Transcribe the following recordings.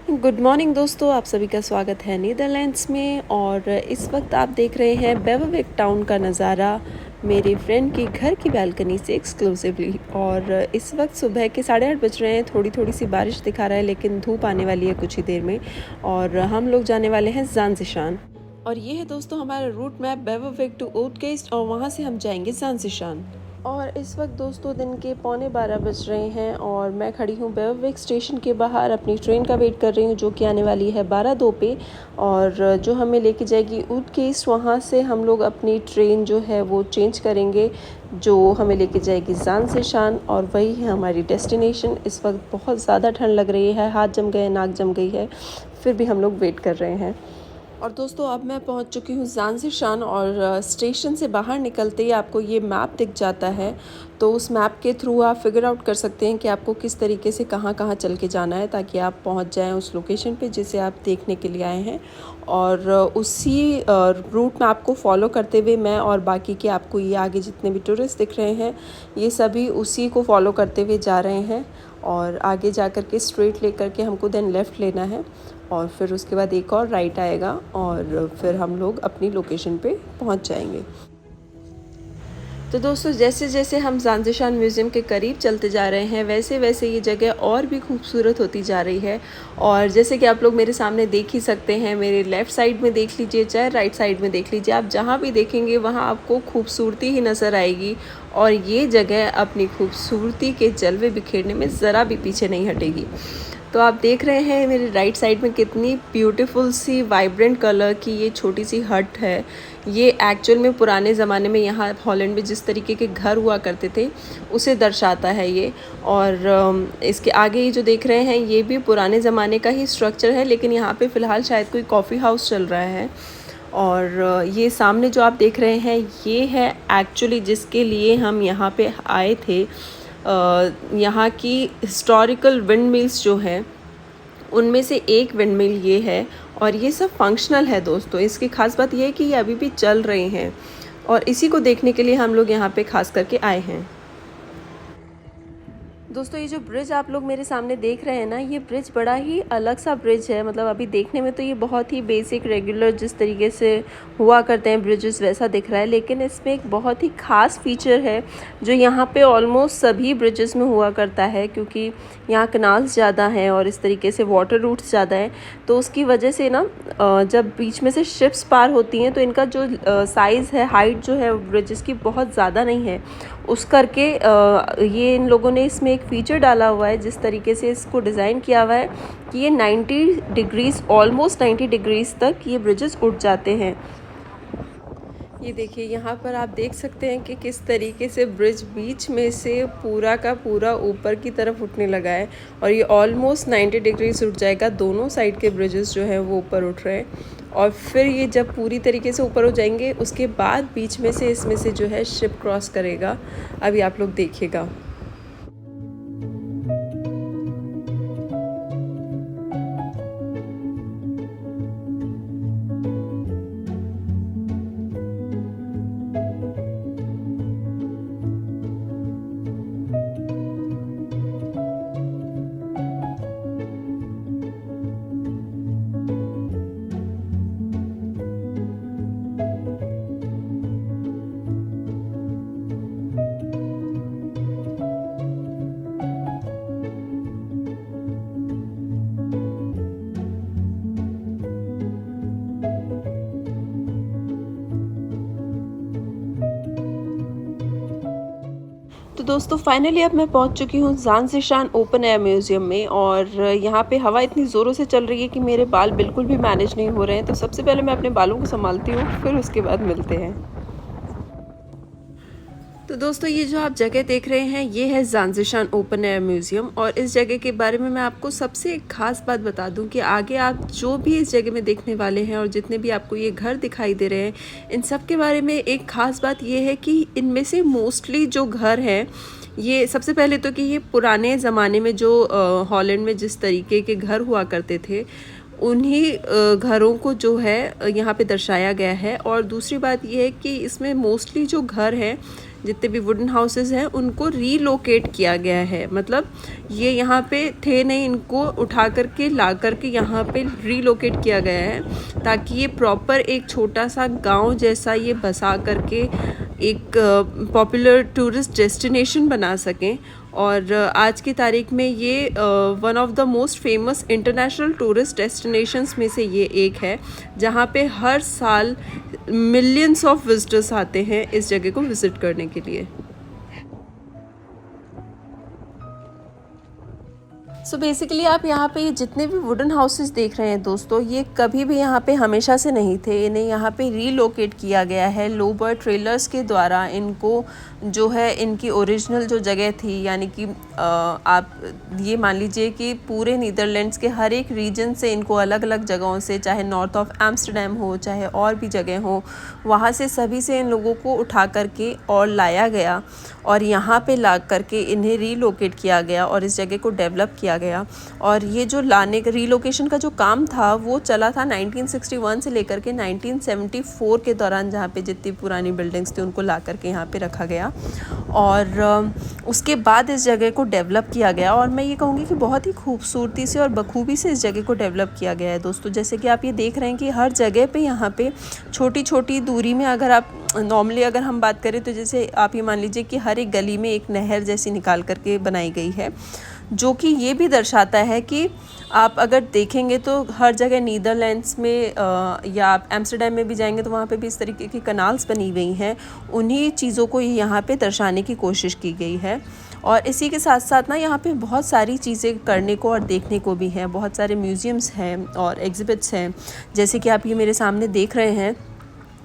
Good morning दोस्तों, आप सभी का स्वागत है नीदरलैंड्स में। और इस वक्त आप देख रहे हैं बेवरविक टाउन का नज़ारा मेरे फ्रेंड के घर की बालकनी से एक्सक्लूसिवली। और इस वक्त सुबह के 8:30 बज रहे हैं। थोड़ी थोड़ी सी बारिश दिखा रहा है लेकिन धूप आने वाली है कुछ ही देर में। और हम लोग जाने वाले हैं ज़ांज़िशान। और ये है दोस्तों हमारा रूट मैप, बेवरविक टू ओटगेस्ट, और वहाँ से हम जाएंगे ज़ांज़िशान। और इस वक्त दोस्तों दिन के 11:15 बज रहे हैं और मैं खड़ी हूँ बेवरविक स्टेशन के बाहर, अपनी ट्रेन का वेट कर रही हूँ जो कि आने वाली है 12:02 पे, और जो हमें लेके जाएगी ओटगेस्ट। वहाँ से हम लोग अपनी ट्रेन जो है वो चेंज करेंगे जो हमें लेके जाएगी ज़ांज़िशान, और वही है हमारी डेस्टिनेशन। इस वक्त बहुत ज़्यादा ठंड लग रही है, हाथ जम गए, नाक जम गई है, फिर भी हम लोग वेट कर रहे हैं। और दोस्तों अब मैं पहुंच चुकी हूँ ज़ांज़िशान, और स्टेशन से बाहर निकलते ही आपको ये मैप दिख जाता है। तो उस मैप के थ्रू आप फिगर आउट कर सकते हैं कि आपको किस तरीके से कहाँ कहाँ चल के जाना है, ताकि आप पहुंच जाएं उस लोकेशन पे जिसे आप देखने के लिए आए हैं। और उसी रूट मैप को फॉलो करते हुए मैं और बाकी के आपको ये आगे जितने भी टूरिस्ट दिख रहे हैं ये सभी उसी को फॉलो करते हुए जा रहे हैं। और आगे जा कर के स्ट्रेट लेकर के हमको देन लेफ़्ट लेना है, और फिर उसके बाद एक और राइट आएगा, और फिर हम लोग अपनी लोकेशन पे पहुंच जाएंगे। तो दोस्तों जैसे जैसे हम ज़ांज़िशान म्यूज़ियम के करीब चलते जा रहे हैं वैसे वैसे ये जगह और भी खूबसूरत होती जा रही है। और जैसे कि आप लोग मेरे सामने देख ही सकते हैं, मेरे लेफ़्ट साइड में देख लीजिए चाहे राइट साइड में देख लीजिए, आप जहाँ भी देखेंगे वहाँ आपको खूबसूरती ही नज़र आएगी। और ये जगह अपनी खूबसूरती के जलवे बिखेरने में ज़रा भी पीछे नहीं हटेगी। तो आप देख रहे हैं मेरे राइट साइड में कितनी ब्यूटीफुल सी वाइब्रेंट कलर की ये छोटी सी हट है। ये एक्चुअल में पुराने ज़माने में यहाँ हॉलैंड में जिस तरीके के घर हुआ करते थे उसे दर्शाता है ये। और इसके आगे ये जो देख रहे हैं ये भी पुराने ज़माने का ही स्ट्रक्चर है, लेकिन यहाँ पे फ़िलहाल शायद कोई कॉफ़ी हाउस चल रहा है। और ये सामने जो आप देख रहे हैं ये है एक्चुअली जिसके लिए हम यहाँ पे आए थे। यहाँ की हिस्टोरिकल विंड मिल्स जो हैं उनमें से एक विंड मिल ये है, और ये सब फंक्शनल है दोस्तों। इसकी ख़ास बात ये है कि ये अभी भी चल रहे हैं, और इसी को देखने के लिए हम लोग यहाँ पे खास करके आए हैं। दोस्तों ये जो ब्रिज आप लोग मेरे सामने देख रहे हैं ना, ये ब्रिज बड़ा ही अलग सा ब्रिज है। मतलब अभी देखने में तो ये बहुत ही बेसिक रेगुलर जिस तरीके से हुआ करते हैं ब्रिजेस वैसा दिख रहा है, लेकिन इसमें एक बहुत ही ख़ास फीचर है जो यहाँ पे ऑलमोस्ट सभी ब्रिजेस में हुआ करता है, क्योंकि यहाँ कनाल्स ज़्यादा हैं और इस तरीके से वाटर रूट्स ज़्यादा हैं। तो उसकी वजह से ना जब बीच में से शिप्स पार होती हैं तो इनका जो साइज़ है, हाइट जो है ब्रिजेस की बहुत ज़्यादा नहीं है। उस करके ये इन लोगों ने इसमें एक फ़ीचर डाला हुआ है, जिस तरीके से इसको डिज़ाइन किया हुआ है कि ये 90 डिग्रीज़, ऑलमोस्ट 90 डिग्रीज़ तक ये ब्रिजेस उठ जाते हैं। ये देखिए यहाँ पर आप देख सकते हैं कि किस तरीके से ब्रिज बीच में से पूरा का पूरा ऊपर की तरफ उठने लगा है, और ये ऑलमोस्ट 90 डिग्रीज उठ जाएगा। दोनों साइड के ब्रिजेस जो हैं वो ऊपर उठ रहे हैं, और फिर ये जब पूरी तरीके से ऊपर हो जाएंगे उसके बाद बीच में से इसमें से जो है शिप क्रॉस करेगा। अभी आप लोग देखिएगा। तो दोस्तों फाइनली अब मैं पहुंच चुकी हूँ ज़ांज़िशान ओपन एयर म्यूज़ियम में, और यहाँ पे हवा इतनी ज़ोरों से चल रही है कि मेरे बाल बिल्कुल भी मैनेज नहीं हो रहे हैं। तो सबसे पहले मैं अपने बालों को संभालती हूँ, फिर उसके बाद मिलते हैं। तो दोस्तों ये जो आप जगह देख रहे हैं ये है ज़ांज़िशान ओपन एयर म्यूज़ियम। और इस जगह के बारे में मैं आपको सबसे एक ख़ास बात बता दूं कि आगे आप जो भी इस जगह में देखने वाले हैं और जितने भी आपको ये घर दिखाई दे रहे हैं इन सब के बारे में एक ख़ास बात ये है कि इनमें से मोस्टली जो घर हैं, ये सबसे पहले तो कि ये पुराने ज़माने में जो हॉलैंड में जिस तरीके के घर हुआ करते थे उन्हीं घरों को जो है यहाँ पे दर्शाया गया है। और दूसरी बात ये है कि इसमें मोस्टली जो घर हैं जितने भी वुडन हाउसेस हैं उनको रीलोकेट किया गया है। मतलब ये यहाँ पे थे नहीं, इनको उठा करके ला करके यहाँ पे रीलोकेट किया गया है ताकि ये प्रॉपर एक छोटा सा गांव जैसा ये बसा करके एक पॉपुलर टूरिस्ट डेस्टिनेशन बना सकें। और आज की तारीख में ये one of the most famous international tourist destinations में से ये एक है, जहाँ पे हर साल मिलियंस ऑफ विजिटर्स आते हैं इस जगह को विज़िट करने के लिए। सो बेसिकली आप यहाँ पे ये जितने भी वुडन हाउसेस देख रहे हैं दोस्तों, ये कभी भी यहाँ पे हमेशा से नहीं थे। इन्हें यहाँ पे रीलोकेट किया गया है लो बर्ड ट्रेलर्स के द्वारा। इनको जो है इनकी ओरिजिनल जो जगह थी, यानी कि आप ये मान लीजिए कि पूरे नीदरलैंड्स के हर एक रीजन से इनको अलग अलग जगहों से, चाहे नॉर्थ ऑफ एम्स्टर्डम हो चाहे और भी जगह हो, वहाँ से सभी से इन लोगों को उठा करके और लाया गया और यहाँ पे ला करके इन्हें रीलोकेट किया गया और इस जगह को डेवलप किया गया। और ये जो लाने का रीलोकेशन का जो काम था वो चला था 1961 से लेकर के 1974 के दौरान, जहाँ पे जितनी पुरानी बिल्डिंग्स थी उनको ला करके यहाँ पे रखा गया और उसके बाद इस जगह को डेवलप किया गया। और मैं ये कहूँगी कि बहुत ही खूबसूरती से और बखूबी से इस जगह को डेवलप किया गया है दोस्तों। जैसे कि आप ये देख रहे हैं कि हर जगह पे यहाँ पे छोटी छोटी दूरी में, अगर आप नॉर्मली अगर हम बात करें तो जैसे आप ये मान लीजिए कि हर एक गली में एक नहर जैसी निकाल करके बनाई गई है, जो कि ये भी दर्शाता है कि आप अगर देखेंगे तो हर जगह नीदरलैंड्स में या आप एम्स्टर्डम में भी जाएंगे तो वहाँ पे भी इस तरीके की कनाल्स बनी हुई हैं। उन्हीं चीज़ों को यहाँ पे दर्शाने की कोशिश की गई है। और इसी के साथ साथ ना यहाँ पे बहुत सारी चीज़ें करने को और देखने को भी हैं। बहुत सारे म्यूज़ियम्स हैं और एग्ज़िबिट्स हैं। जैसे कि आप ये मेरे सामने देख रहे हैं,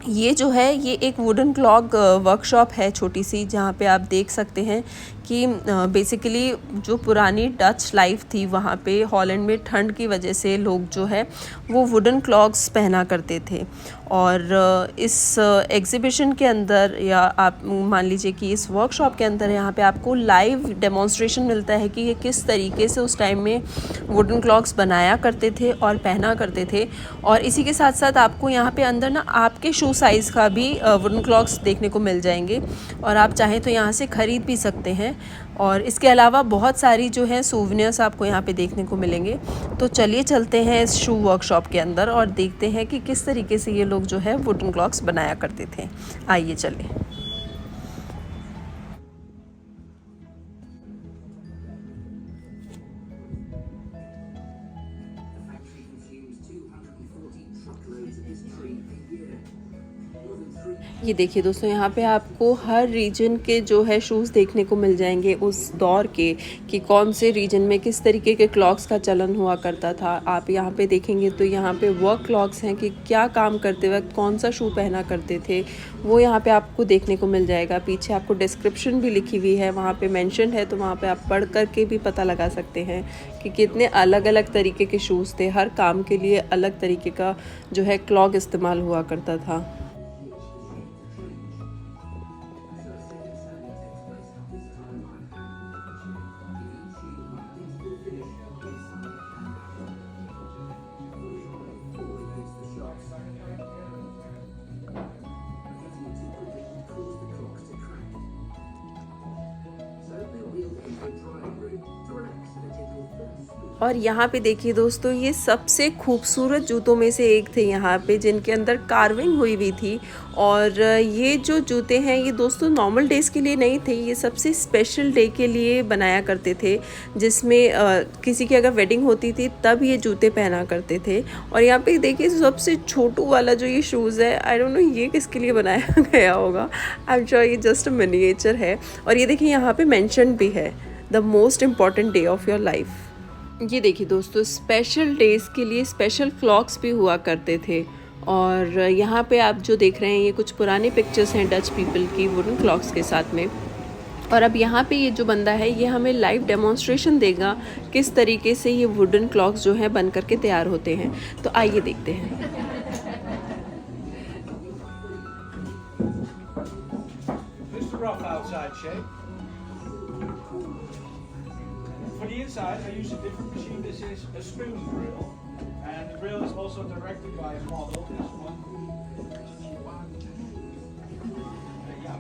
ये जो है ये एक वुडन क्लॉक वर्कशॉप है छोटी सी, जहाँ पे आप देख सकते हैं कि बेसिकली जो पुरानी डच लाइफ थी वहाँ पे हॉलैंड में ठंड की वजह से लोग जो है वो वुडन क्लॉक्स पहना करते थे। और इस एग्ज़िबिशन के अंदर या आप मान लीजिए कि इस वर्कशॉप के अंदर यहाँ पे आपको लाइव डेमोन्स्ट्रेशन मिलता है कि ये किस तरीके से उस टाइम में वुडन क्लॉक्स बनाया करते थे और पहना करते थे। और इसी के साथ साथ आपको यहाँ पे अंदर ना आपके शू साइज़ का भी वुडन क्लॉक्स देखने को मिल जाएंगे और आप चाहें तो यहाँ से ख़रीद भी सकते हैं। और इसके अलावा बहुत सारी जो है सोवेनिर्स आपको यहाँ पे देखने को मिलेंगे। तो चलिए चलते हैं इस शू वर्कशॉप के अंदर और देखते हैं कि किस तरीके से ये लोग जो है वुडन क्लॉक्स बनाया करते थे। आइए चलें। ये देखिए दोस्तों, यहाँ पे आपको हर रीजन के जो है शूज़ देखने को मिल जाएंगे उस दौर के, कि कौन से रीजन में किस तरीके के क्लॉक्स का चलन हुआ करता था। आप यहाँ पे देखेंगे तो यहाँ पे वर्क क्लॉक्स हैं कि क्या काम करते वक्त कौन सा शू पहना करते थे, वो यहाँ पे आपको देखने को मिल जाएगा। पीछे आपको डिस्क्रिप्शन भी लिखी हुई है, वहाँ पे मेंशन है, तो वहाँ पे आप पढ़ करके भी पता लगा सकते हैं कि कितने अलग अलग तरीके के शूज़ थे। हर काम के लिए अलग तरीके का जो है क्लॉक इस्तेमाल हुआ करता था। और यहाँ पे देखिए दोस्तों, ये सबसे खूबसूरत जूतों में से एक थे यहाँ पे, जिनके अंदर कार्विंग हुई हुई थी। और ये जो जूते हैं ये दोस्तों नॉर्मल डेज़ के लिए नहीं थे, ये सबसे स्पेशल डे के लिए बनाया करते थे, जिसमें किसी की अगर वेडिंग होती थी तब ये जूते पहना करते थे। और यहाँ पे देखिए सबसे छोटू वाला जो ये शूज़ है, आई डोंट नो ये किसके लिए बनाया गया होगा, आई एम श्योर ये जस्ट अ मिनिएचर है। और ये देखिए यहाँ पे मेंशन भी है, the most important day of your life. ये देखिए दोस्तों, स्पेशल डेज़ के लिए स्पेशल क्लॉक्स भी हुआ करते थे। और यहाँ पे आप जो देख रहे हैं ये कुछ पुराने पिक्चर्स हैं डच पीपल की वुडन क्लॉक्स के साथ में। और अब यहाँ पे ये जो बंदा है ये हमें लाइव डेमोन्स्ट्रेशन देगा किस तरीके से ये वुडन क्लॉक्स जो है बन करके तैयार होते हैं। तो आइए देखते हैं। For the inside, I use a different machine. This is a spoon drill, and the drill is also directed by a model. This one. Yeah.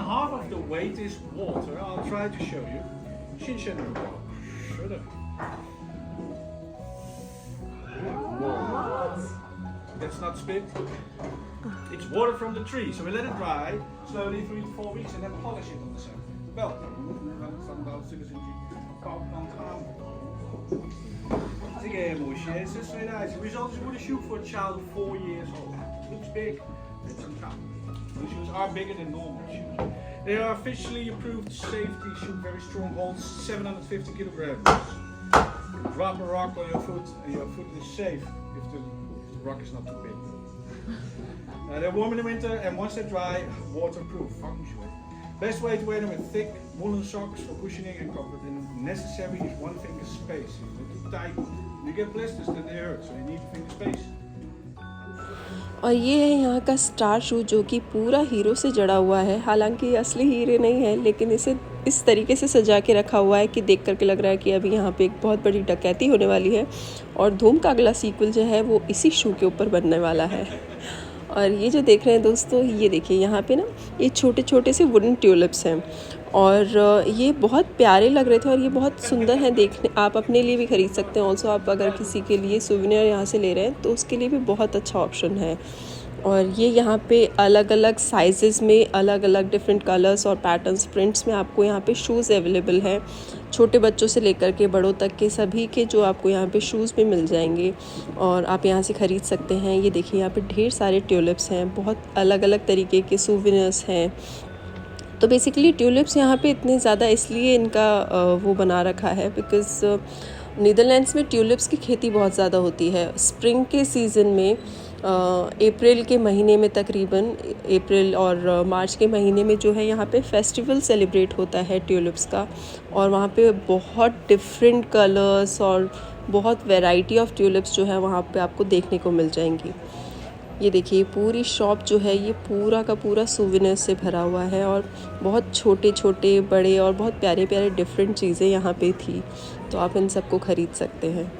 half of the weight is water. I'll try to show you. Shinshan. That's not spit. It's water from the tree. So we let it dry slowly 3 to 4 weeks and then polish it on the sand. Wel, van bouwstukken zijn koudkant aan. It's again, Moshi. It's just very nice. Results you would shoot for a child of 4 years old. Looks big. It's some cow. The shoes are bigger than normal shoes. They are officially approved safety shoe, very strong holds, 750 kilograms. Drop a rock on your foot and your foot is safe if the rock is not too big. They're warm in the winter and once they're dry, waterproof. Best way to wear them with thick woolen socks for cushioning and comfort. And necessary is 1 finger space. If they're too tight, you get blisters, then they hurt. So you need finger space. और ये है यहाँ का star शू जो कि पूरा hero से जड़ा हुआ है। हालांकि असली हीरे नहीं है, लेकिन इसे इस तरीके से सजा के रखा हुआ है कि देख करके लग रहा है कि अभी यहाँ पे एक बहुत बड़ी डकैती होने वाली है और धूम का अगला सीक्वल जो है वो इसी शू के ऊपर बनने वाला है। और ये जो देख रहे हैं दोस्तों, ये देखिए यहाँ पे ना ये छोटे छोटे से वुडन ट्यूलिप्स हैं और ये बहुत प्यारे लग रहे थे और ये बहुत सुंदर हैं देखने। आप अपने लिए भी ख़रीद सकते हैं। ऑल्सो आप अगर किसी के लिए सुवेनियर यहाँ से ले रहे हैं तो उसके लिए भी बहुत अच्छा ऑप्शन है। और ये यहाँ पे अलग अलग साइज़ेस में अलग अलग डिफरेंट कलर्स और पैटर्न्स प्रिंट्स में आपको यहाँ पे शूज़ अवेलेबल हैं। छोटे बच्चों से लेकर के बड़ों तक के सभी के जो आपको यहाँ पे शूज़ भी मिल जाएंगे और आप यहाँ से ख़रीद सकते हैं। ये देखिए यहाँ पे ढेर सारे ट्यूलिप्स हैं, बहुत अलग अलग तरीके के सुवेनियर्स हैं। तो बेसिकली ट्यूलिप्स यहाँ पे इतने ज़्यादा इसलिए इनका वो बना रखा है बिकॉज़ नीदरलैंड्स में ट्यूलिप्स की खेती बहुत ज़्यादा होती है। स्प्रिंग के सीज़न में अप्रैल के महीने में तकरीबन अप्रैल और मार्च के महीने में जो है यहाँ पे फेस्टिवल सेलिब्रेट होता है ट्यूलिप्स का और वहाँ पे बहुत डिफरेंट कलर्स और बहुत वैरायटी ऑफ ट्यूलिप्स जो है वहाँ पे आपको देखने को मिल जाएंगी। ये देखिए पूरी शॉप जो है ये पूरा का पूरा सुवेनियर से भरा हुआ है और बहुत छोटे छोटे बड़े और बहुत प्यारे प्यारे डिफरेंट चीज़ें यहाँ पे थी, तो आप इन सबको ख़रीद सकते हैं।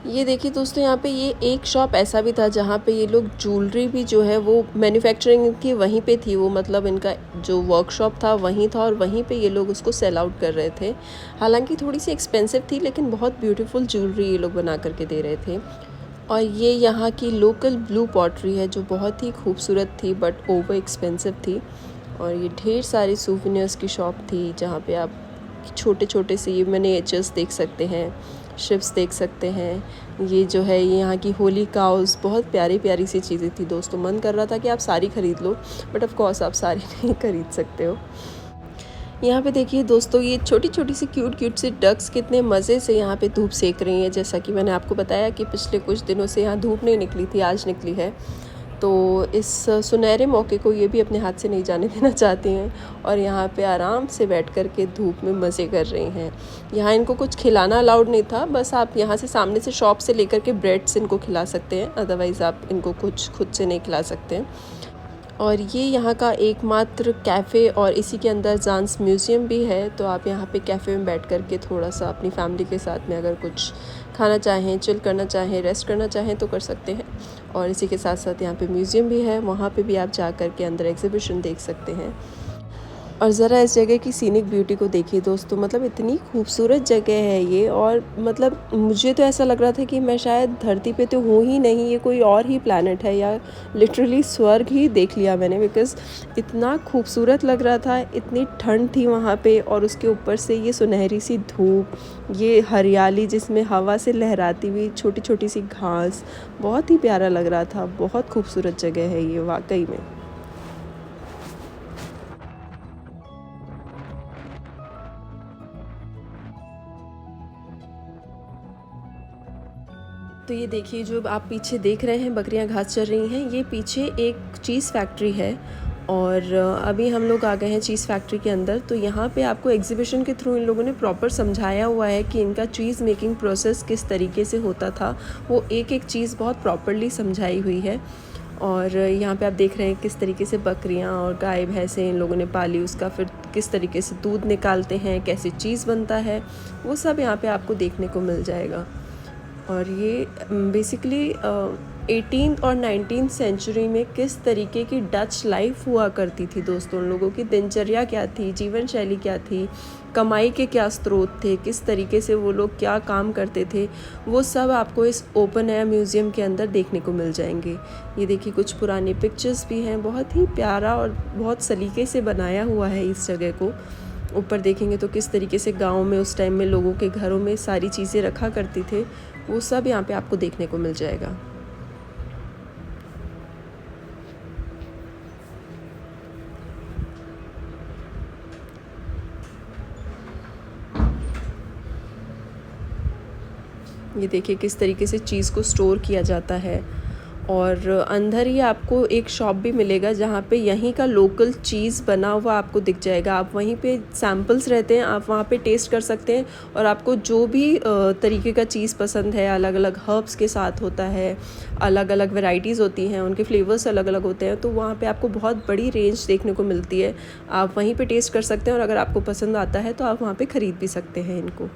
ये देखिए दोस्तों, यहाँ पे ये एक शॉप ऐसा भी था जहाँ पे ये लोग ज्वेलरी भी जो है वो मैन्युफैक्चरिंग की वहीं पे थी, वो मतलब इनका जो वर्कशॉप था वहीं था और वहीं पे ये लोग उसको सेल आउट कर रहे थे। हालांकि थोड़ी सी एक्सपेंसिव थी लेकिन बहुत ब्यूटीफुल ज्वेलरी ये लोग बना करके दे रहे थे। और ये यहाँ की लोकल ब्लू पॉटरी है जो बहुत ही खूबसूरत थी बट ओवर एक्सपेंसिव थी। और ये ढेर सारी सुवेनियर्स की शॉप थी जहाँ पे आप छोटे छोटे से ये मिनिएचर्स देख सकते हैं, शिप्स देख सकते हैं। ये जो है ये यहाँ की होली काउस, बहुत प्यारी प्यारी सी चीज़ें थी दोस्तों। मन कर रहा था कि आप सारी ख़रीद लो बट ऑफ कोर्स आप सारी नहीं ख़रीद सकते हो। यहाँ पे देखिए दोस्तों, ये छोटी छोटी सी क्यूट सी डक्स कितने मज़े से यहाँ पे धूप सेक रही हैं। जैसा कि मैंने आपको बताया कि पिछले कुछ दिनों से यहाँ धूप नहीं निकली थी, आज निकली है। तो इस सुनहरे मौके को ये भी अपने हाथ से नहीं जाने देना चाहती हैं और यहाँ पे आराम से बैठ कर के धूप में मज़े कर रही हैं। यहाँ इनको कुछ खिलाना अलाउड नहीं था, बस आप यहाँ से सामने से शॉप से लेकर के ब्रेड्स इनको खिला सकते हैं, अदरवाइज़ आप इनको कुछ खुद से नहीं खिला सकते हैं। और ये यहाँ का एकमात्र कैफ़े और इसी के अंदर ज़ांस म्यूज़ियम भी है, तो आप यहाँ पे कैफ़े में बैठ कर के थोड़ा सा अपनी फैमिली के साथ में अगर कुछ खाना चाहें, चिल करना चाहें, रेस्ट करना चाहें तो कर सकते हैं। और इसी के साथ साथ यहाँ पे म्यूज़ियम भी है, वहाँ पे भी आप जा कर के अंदर एग्ज़िबिशन देख सकते हैं। और ज़रा इस जगह की सीनिक ब्यूटी को देखिए दोस्तों, मतलब इतनी खूबसूरत जगह है ये। और मतलब मुझे तो ऐसा लग रहा था कि मैं शायद धरती पे तो हूँ ही नहीं, ये कोई और ही प्लैनेट है या लिटरली स्वर्ग ही देख लिया मैंने, बिकॉज़ इतना खूबसूरत लग रहा था। इतनी ठंड थी वहाँ पे और उसके ऊपर से ये सुनहरी सी धूप, ये हरियाली जिसमें हवा से लहराती हुई छोटी छोटी सी घास, बहुत ही प्यारा लग रहा था। बहुत खूबसूरत जगह है ये वाकई में। तो ये देखिए जो आप पीछे देख रहे हैं बकरियां घास चर रही हैं, ये पीछे एक चीज़ फैक्ट्री है और अभी हम लोग आ गए हैं चीज़ फैक्ट्री के अंदर। तो यहाँ पे आपको एग्जीबिशन के थ्रू इन लोगों ने प्रॉपर समझाया हुआ है कि इनका चीज़ मेकिंग प्रोसेस किस तरीके से होता था। वो एक एक चीज़ बहुत प्रॉपरली समझाई हुई है। और यहाँ पे आप देख रहे हैं किस तरीके से बकरियाँ और गाय भैंसें इन लोगों ने पाली, उसका फिर किस तरीके से दूध निकालते हैं, कैसे चीज़ बनता है, वो सब यहाँ पे आपको देखने को मिल जाएगा। और ये बेसिकली 18th और 19th सेंचुरी में किस तरीके की डच लाइफ हुआ करती थी दोस्तों, उन लोगों की दिनचर्या क्या थी, जीवन शैली क्या थी, कमाई के क्या स्रोत थे, किस तरीके से वो लोग क्या काम करते थे, वो सब आपको इस ओपन एयर म्यूज़ियम के अंदर देखने को मिल जाएंगे। ये देखिए कुछ पुराने पिक्चर्स भी हैं, बहुत ही प्यारा और बहुत सलीके से बनाया हुआ है इस जगह को। ऊपर देखेंगे तो किस तरीके से गांव में उस टाइम में लोगों के घरों में सारी चीज़ें रखा करती थे, वो सब यहाँ पे आपको देखने को मिल जाएगा। ये देखिए किस तरीके से चीज़ को स्टोर किया जाता है। और अंदर ही आपको एक शॉप भी मिलेगा जहाँ पे यहीं का लोकल चीज़ बना हुआ आपको दिख जाएगा। आप वहीं पे सैम्पल्स रहते हैं, आप वहाँ पे टेस्ट कर सकते हैं और आपको जो भी तरीके का चीज़ पसंद है, अलग अलग हर्ब्स के साथ होता है, अलग अलग वैरायटीज़ होती हैं, उनके फ्लेवर्स अलग अलग होते हैं, तो वहाँ पे आपको बहुत बड़ी रेंज देखने को मिलती है। आप वहीं पे टेस्ट कर सकते हैं और अगर आपको पसंद आता है तो आप वहाँ पे ख़रीद भी सकते हैं इनको।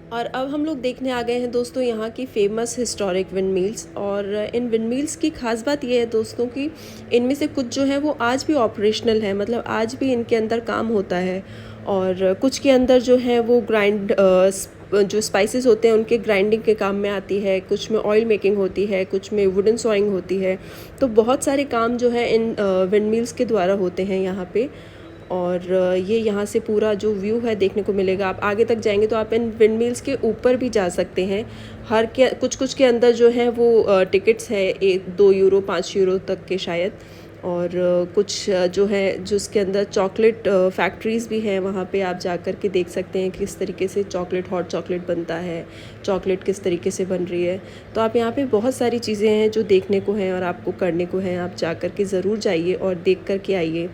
और अब हम लोग देखने आ गए हैं दोस्तों यहाँ की फ़ेमस हिस्टोरिक विंड मिल्स। और इन विंड मिल्स की ख़ास बात ये है दोस्तों कि इनमें से कुछ जो है वो आज भी ऑपरेशनल है, मतलब आज भी इनके अंदर काम होता है। और कुछ के अंदर जो है वो जो स्पाइसेस होते हैं उनके ग्राइंडिंग के काम में आती है, कुछ में ऑयल मेकिंग होती है, कुछ में वुडन सॉइंग होती है। तो बहुत सारे काम जो है इन विंड मिल्स के द्वारा होते हैं यहाँ पे। और ये यहाँ से पूरा जो व्यू है देखने को मिलेगा। आप आगे तक जाएंगे तो आप इन विंड मिल्स के ऊपर भी जा सकते हैं। कुछ के अंदर जो है वो टिकट्स है 2 यूरो 5 यूरो तक के शायद। और कुछ जो है जो उसके अंदर चॉकलेट फैक्ट्रीज़ भी हैं, वहाँ पे आप जा कर के देख सकते हैं किस तरीके से हॉट चॉकलेट बनता है, चॉकलेट किस तरीके से बन रही है। तो आप यहाँ पे बहुत सारी चीज़ें हैं जो देखने को हैं और आपको करने को हैं। आप जा कर के ज़रूर जाइए और देख कर के आइए।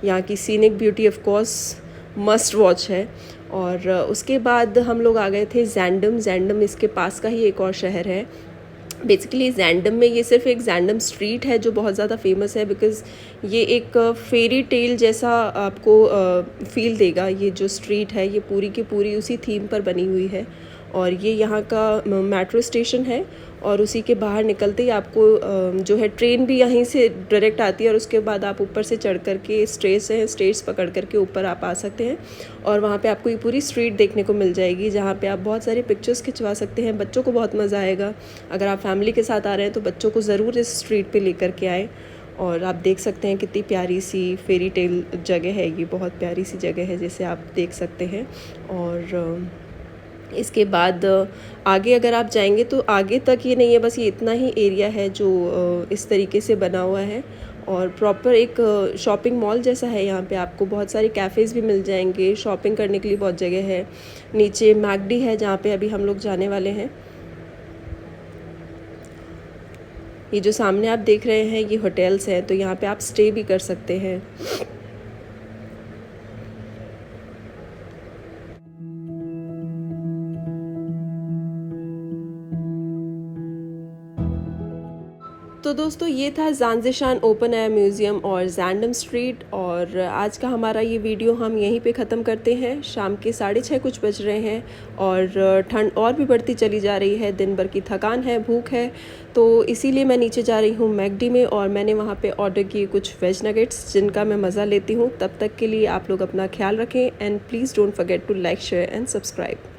यहाँ की scenic beauty of course must watch है। और उसके बाद हम लोग आ गए थे जैंडम इसके पास का ही एक और शहर है। बेसिकली जैंडम में ये सिर्फ एक जैंडम स्ट्रीट है जो बहुत ज़्यादा फेमस है, बिकॉज़ ये एक फेरी टेल जैसा आपको फील देगा। ये जो स्ट्रीट है ये पूरी की पूरी उसी थीम पर बनी हुई है। और ये यहाँ का मेट्रो स्टेशन है और उसी के बाहर निकलते ही आपको जो है ट्रेन भी यहीं से डायरेक्ट आती है। और उसके बाद आप ऊपर से चढ़ कर के स्टेयर्स पकड़ कर के ऊपर आप आ सकते हैं और वहाँ पे आपको ये पूरी स्ट्रीट देखने को मिल जाएगी, जहाँ पे आप बहुत सारे पिक्चर्स खिंचवा सकते हैं। बच्चों को बहुत मज़ा आएगा। अगर आप फैमिली के साथ आ रहे हैं तो बच्चों को ज़रूर इस स्ट्रीट पर लेकर के आएँ। और आप देख सकते हैं कितनी प्यारी सी फेरी टेल जगह है, ये बहुत प्यारी सी जगह है जैसे आप देख सकते हैं। और इसके बाद आगे अगर आप जाएंगे तो आगे तक ये नहीं है, बस ये इतना ही एरिया है जो इस तरीके से बना हुआ है। और प्रॉपर एक शॉपिंग मॉल जैसा है। यहाँ पे आपको बहुत सारे कैफ़ेज़ भी मिल जाएंगे, शॉपिंग करने के लिए बहुत जगह है। नीचे मैकडी है जहाँ पे अभी हम लोग जाने वाले हैं। ये जो सामने आप देख रहे हैं ये होटल्स हैं, तो यहाँ पे आप स्टे भी कर सकते हैं। तो दोस्तों ये था ज़ांज़िशान ओपन एयर म्यूज़ियम और जैंडम स्ट्रीट। और आज का हमारा ये वीडियो हम यहीं पे ख़त्म करते हैं। शाम के 6:30 कुछ बज रहे हैं और ठंड और भी बढ़ती चली जा रही है, दिन भर की थकान है, भूख है, तो इसीलिए मैं नीचे जा रही हूँ मैकडी में और मैंने वहाँ पे ऑर्डर किए कुछ वेज नगेट्स जिनका मैं मज़ा लेती हूँ। तब तक के लिए आप लोग अपना ख्याल रखें and please don't forget to like share and subscribe.